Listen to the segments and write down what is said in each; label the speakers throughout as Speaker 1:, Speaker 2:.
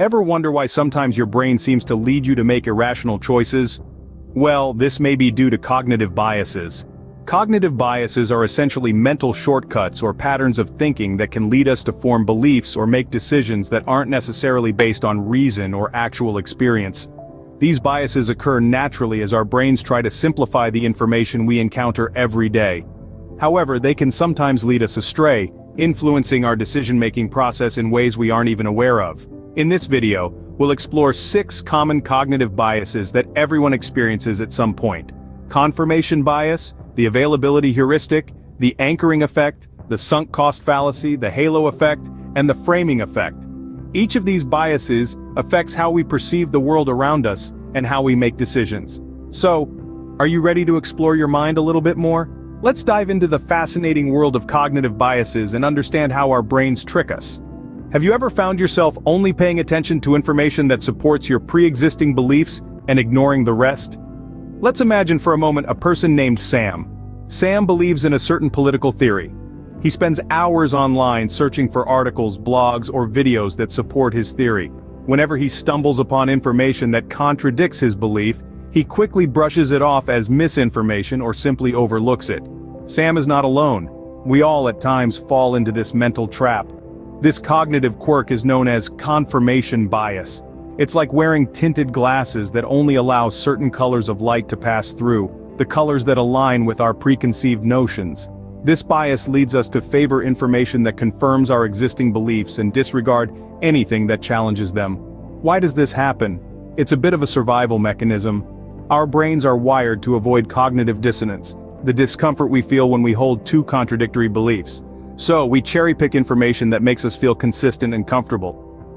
Speaker 1: Ever wonder why sometimes your brain seems to lead you to make irrational choices? Well, this may be due to cognitive biases. Cognitive biases are essentially mental shortcuts or patterns of thinking that can lead us to form beliefs or make decisions that aren't necessarily based on reason or actual experience. These biases occur naturally as our brains try to simplify the information we encounter every day. However, they can sometimes lead us astray, influencing our decision-making process in ways we aren't even aware of. In this video, we'll explore 6 common cognitive biases that everyone experiences at some point. Confirmation bias, the availability heuristic, the anchoring effect, the sunk cost fallacy, the halo effect, and the framing effect. Each of these biases affects how we perceive the world around us and how we make decisions. So, are you ready to explore your mind a little bit more? Let's dive into the fascinating world of cognitive biases and understand how our brains trick us. Have you ever found yourself only paying attention to information that supports your pre-existing beliefs and ignoring the rest? Let's imagine for a moment a person named Sam. Sam believes in a certain political theory. He spends hours online searching for articles, blogs, or videos that support his theory. Whenever he stumbles upon information that contradicts his belief, he quickly brushes it off as misinformation or simply overlooks it. Sam is not alone. We all at times fall into this mental trap. This cognitive quirk is known as confirmation bias. It's like wearing tinted glasses that only allow certain colors of light to pass through, the colors that align with our preconceived notions. This bias leads us to favor information that confirms our existing beliefs and disregard anything that challenges them. Why does this happen? It's a bit of a survival mechanism. Our brains are wired to avoid cognitive dissonance, the discomfort we feel when we hold two contradictory beliefs. So, we cherry-pick information that makes us feel consistent and comfortable.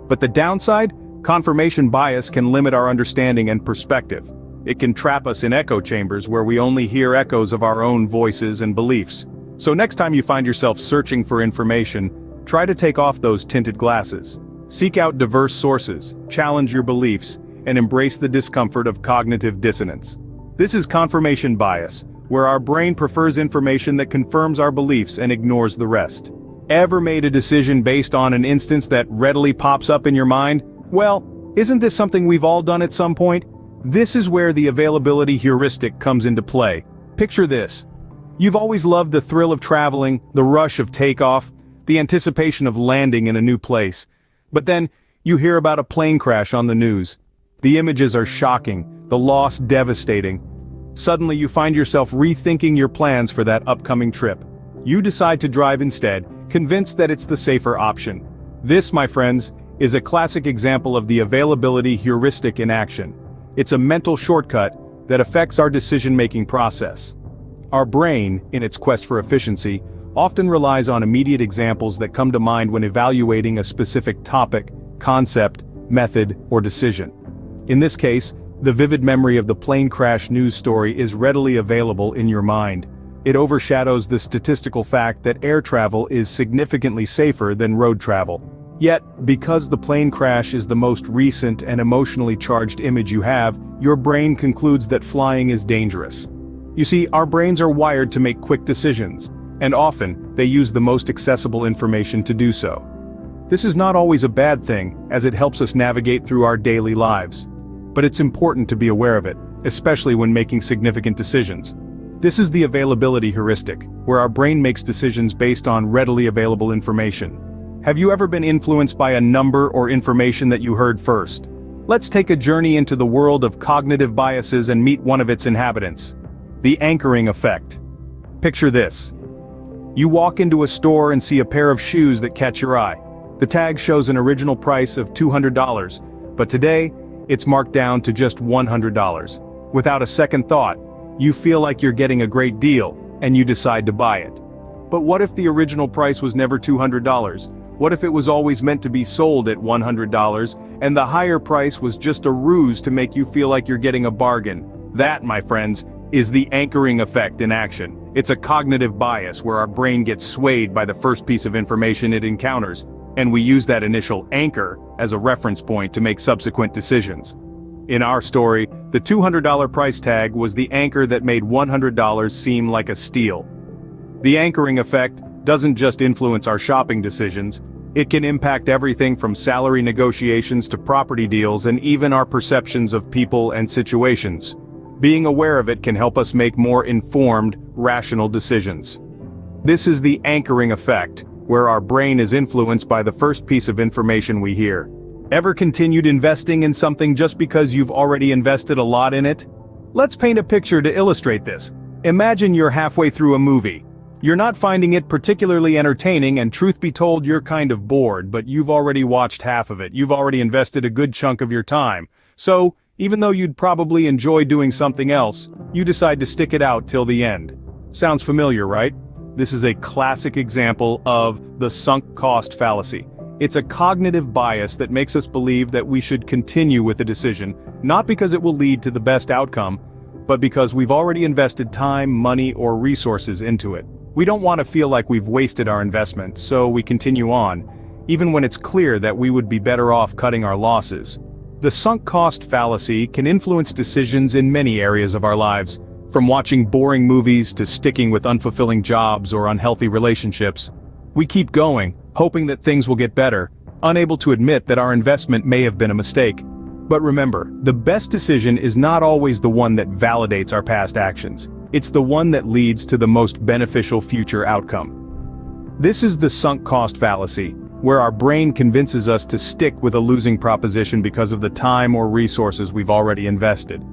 Speaker 1: But the downside? Confirmation bias can limit our understanding and perspective. It can trap us in echo chambers where we only hear echoes of our own voices and beliefs. So next time you find yourself searching for information, try to take off those tinted glasses. Seek out diverse sources, challenge your beliefs, and embrace the discomfort of cognitive dissonance. This is confirmation bias, where our brain prefers information that confirms our beliefs and ignores the rest. Ever made a decision based on an instance that readily pops up in your mind? Well, isn't this something we've all done at some point? This is where the availability heuristic comes into play. Picture this. You've always loved the thrill of traveling, the rush of takeoff, the anticipation of landing in a new place. But then, you hear about a plane crash on the news. The images are shocking, the loss devastating. Suddenly you find yourself rethinking your plans for that upcoming trip. You decide to drive instead, convinced that it's the safer option. This, my friends, is a classic example of the availability heuristic in action. It's a mental shortcut that affects our decision-making process. Our brain, in its quest for efficiency, often relies on immediate examples that come to mind when evaluating a specific topic, concept, method, or decision. In this case, the vivid memory of the plane crash news story is readily available in your mind. It overshadows the statistical fact that air travel is significantly safer than road travel. Yet, because the plane crash is the most recent and emotionally charged image you have, your brain concludes that flying is dangerous. You see, our brains are wired to make quick decisions, and often, they use the most accessible information to do so. This is not always a bad thing, as it helps us navigate through our daily lives. But it's important to be aware of it, especially when making significant decisions. This is the availability heuristic, where our brain makes decisions based on readily available information. Have you ever been influenced by a number or information that you heard first? Let's take a journey into the world of cognitive biases and meet one of its inhabitants. The anchoring effect. Picture this. You walk into a store and see a pair of shoes that catch your eye. The tag shows an original price of $200, but today, it's marked down to just $100. Without a second thought, you feel like you're getting a great deal, and you decide to buy it. But what if the original price was never $200? What if it was always meant to be sold at $100, and the higher price was just a ruse to make you feel like you're getting a bargain? That, my friends, is the anchoring effect in action. It's a cognitive bias where our brain gets swayed by the first piece of information it encounters, and we use that initial anchor as a reference point to make subsequent decisions. In our story, the $200 price tag was the anchor that made $100 seem like a steal. The anchoring effect doesn't just influence our shopping decisions, It can impact everything from salary negotiations to property deals and even our perceptions of people and situations. Being aware of it can help us make more informed, rational decisions. This is the anchoring effect, where our brain is influenced by the first piece of information we hear. Ever continued investing in something just because you've already invested a lot in it? Let's paint a picture to illustrate this. Imagine you're halfway through a movie. You're not finding it particularly entertaining, and truth be told, you're kind of bored, but you've already watched half of it. You've already invested a good chunk of your time. So, even though you'd probably enjoy doing something else, you decide to stick it out till the end. Sounds familiar, right? This is a classic example of the sunk cost fallacy. It's a cognitive bias that makes us believe that we should continue with a decision, not because it will lead to the best outcome, but because we've already invested time, money, or resources into it. We don't want to feel like we've wasted our investment, so we continue on, even when it's clear that we would be better off cutting our losses. The sunk cost fallacy can influence decisions in many areas of our lives, from watching boring movies to sticking with unfulfilling jobs or unhealthy relationships. We keep going, hoping that things will get better, unable to admit that our investment may have been a mistake. But remember, the best decision is not always the one that validates our past actions. It's the one that leads to the most beneficial future outcome. This is the sunk cost fallacy, where our brain convinces us to stick with a losing proposition because of the time or resources we've already invested.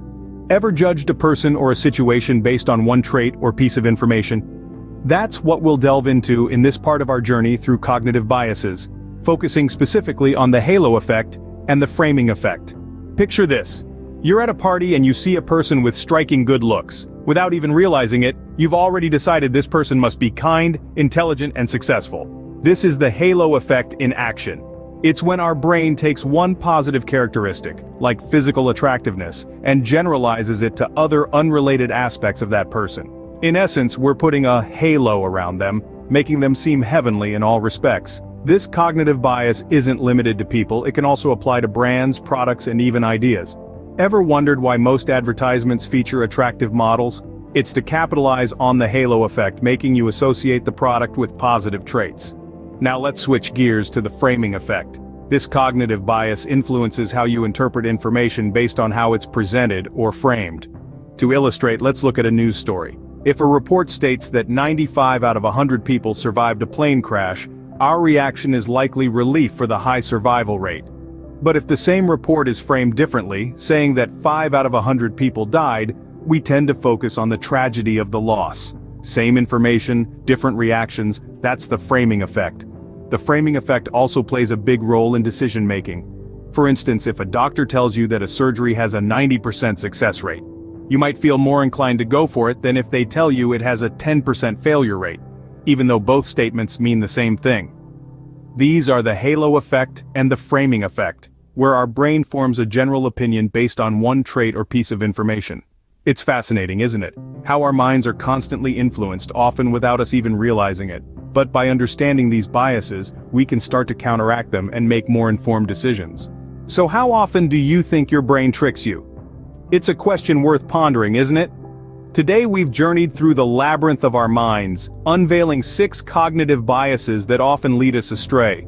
Speaker 1: Ever judged a person or a situation based on one trait or piece of information? That's what we'll delve into in this part of our journey through cognitive biases, focusing specifically on the halo effect and the framing effect. Picture this. You're at a party and you see a person with striking good looks. Without even realizing it, you've already decided this person must be kind, intelligent, and successful. This is the halo effect in action. It's when our brain takes one positive characteristic, like physical attractiveness, and generalizes it to other unrelated aspects of that person. In essence, we're putting a halo around them, making them seem heavenly in all respects. This cognitive bias isn't limited to people, it can also apply to brands, products, and even ideas. Ever wondered why most advertisements feature attractive models? It's to capitalize on the halo effect, making you associate the product with positive traits. Now let's switch gears to the framing effect. This cognitive bias influences how you interpret information based on how it's presented or framed. To illustrate, let's look at a news story. If a report states that 95 out of 100 people survived a plane crash, our reaction is likely relief for the high survival rate. But if the same report is framed differently, saying that 5 out of 100 people died, we tend to focus on the tragedy of the loss. Same information, different reactions, that's the framing effect. The framing effect also plays a big role in decision-making. For instance, if a doctor tells you that a surgery has a 90% success rate, you might feel more inclined to go for it than if they tell you it has a 10% failure rate, even though both statements mean the same thing. These are the halo effect and the framing effect, where our brain forms a general opinion based on one trait or piece of information. It's fascinating, isn't it? How our minds are constantly influenced, often without us even realizing it. But by understanding these biases, we can start to counteract them and make more informed decisions. So how often do you think your brain tricks you? It's a question worth pondering, isn't it? Today we've journeyed through the labyrinth of our minds, unveiling 6 cognitive biases that often lead us astray.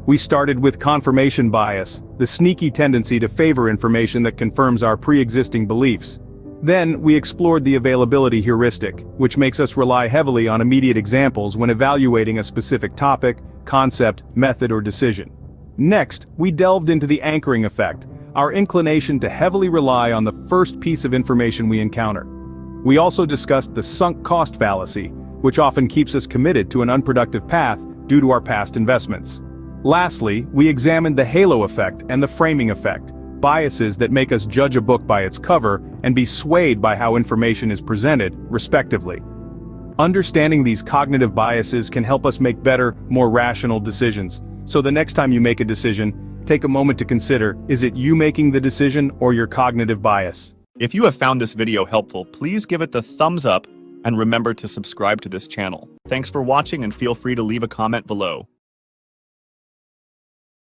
Speaker 1: We started with confirmation bias, the sneaky tendency to favor information that confirms our pre-existing beliefs. Then, we explored the availability heuristic, which makes us rely heavily on immediate examples when evaluating a specific topic, concept, method, or decision. Next, we delved into the anchoring effect, our inclination to heavily rely on the first piece of information we encounter. We also discussed the sunk cost fallacy, which often keeps us committed to an unproductive path due to our past investments. Lastly, we examined the halo effect and the framing effect, biases that make us judge a book by its cover and be swayed by how information is presented, respectively. Understanding these cognitive biases can help us make better, more rational decisions. So the next time you make a decision, take a moment to consider, is it you making the decision or your cognitive bias?
Speaker 2: If you have found this video helpful, please give it the thumbs up and remember to subscribe to this channel. Thanks for watching and feel free to leave a comment below.